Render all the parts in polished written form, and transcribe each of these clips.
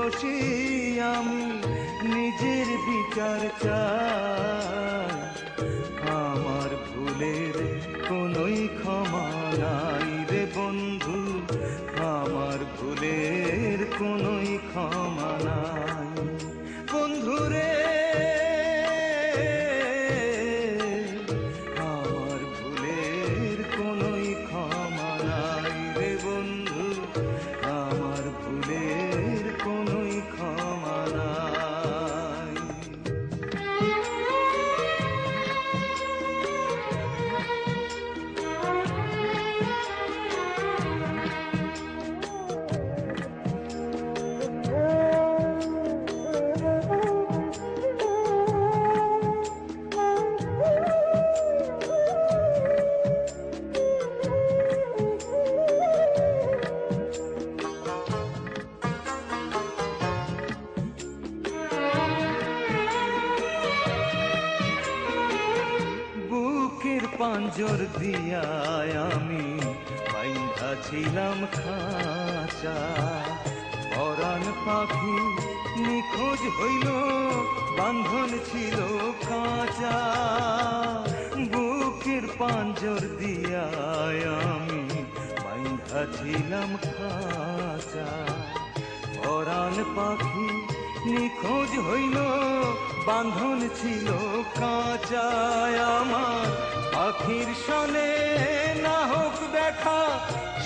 দোষী আমি নিজের বিচার চাই। আমার ভুলের কোনোই ক্ষমা নাই রে বন্ধু, আমার ভুলের কোনোই ক্ষমা নাই বন্ধু রে। আমার ভুলের কোনোই ক্ষমা নাই রে বন্ধু, আমার ভুলের কোনোই ক্ষমা নাই। বুকের পাঞ্জর দিয়া আমি বাইন্ধা ছিলাম খাঁচা, পরাণ পাখি নিখোঁজ হইল বান্ধন ছিল কাঁচা। বুকের পাঞ্জর দিয়া আমি বাইন্ধা ছিলাম খাঁচা, পরাণ পাখি নিখোঁজ হইল বান্ধন ছিল কাঁচা। আমার পাখির সনে না হোক দেখা,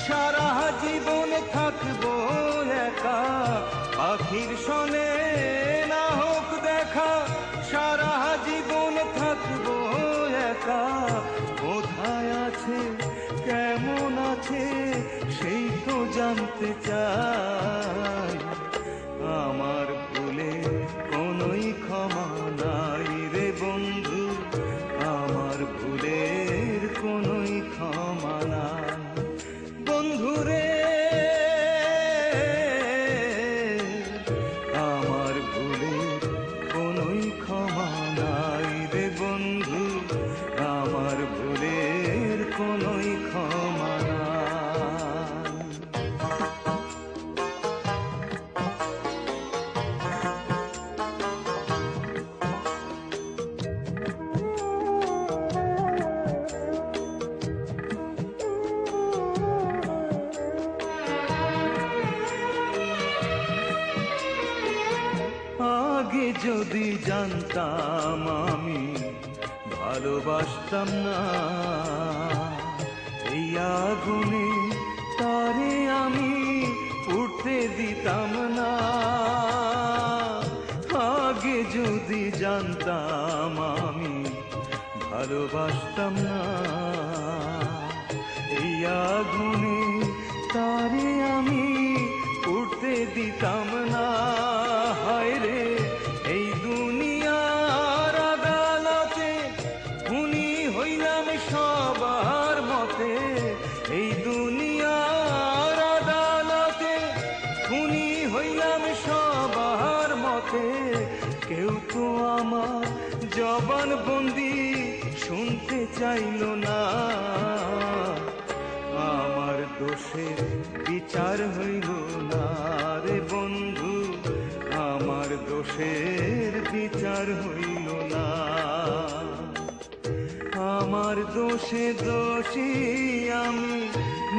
সারা জীবন থাকবো একা। পাখির সনে না হোক দেখা, সারা জীবন থাকবো একা। কোথায় আছে কেমন আছে সেই তো জানতে চাই। আমার ভুলে কোনোই ক্ষমা নাই রে বন্ধু, আমার ভুলের কোনোই ক্ষমা নাই বন্ধু রে। আমার ভুলের কোনোই ক্ষমা নাই রে বন্ধু, আমার ভুলের কোনোই ক্ষমা নাই। আগে যদি জানতাম আমি ভালোবাসতাম না, এই আগুনে তারে আমি উঠতে দিতাম না। আগে যদি জানতাম আমি ভালোবাসতাম না, এই আগুনে তারে আমি উঠতে দিতাম না। হায় রে এই দুনিয়ার আদালতে খুনি হইলাম সবার মতে। এই দুনিয়ার আদালতে খুনি হইলাম সবার মতে। কেউ তো আমার জবানবন্দি শুনতে চাইল না। আমার দোষের বিচার হইল না রে বন্ধু, আমার দোষের বিচার হইল না। আমার দোষে দোষী আমি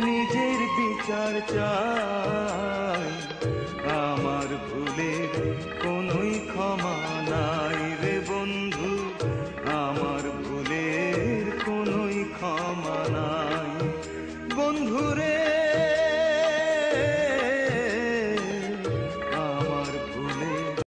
নিজের বিচার চাই। আমার ভুলের কোনোই ক্ষমা নাই রে বন্ধু, আমার ভুলের কোনোই ক্ষমা নাই।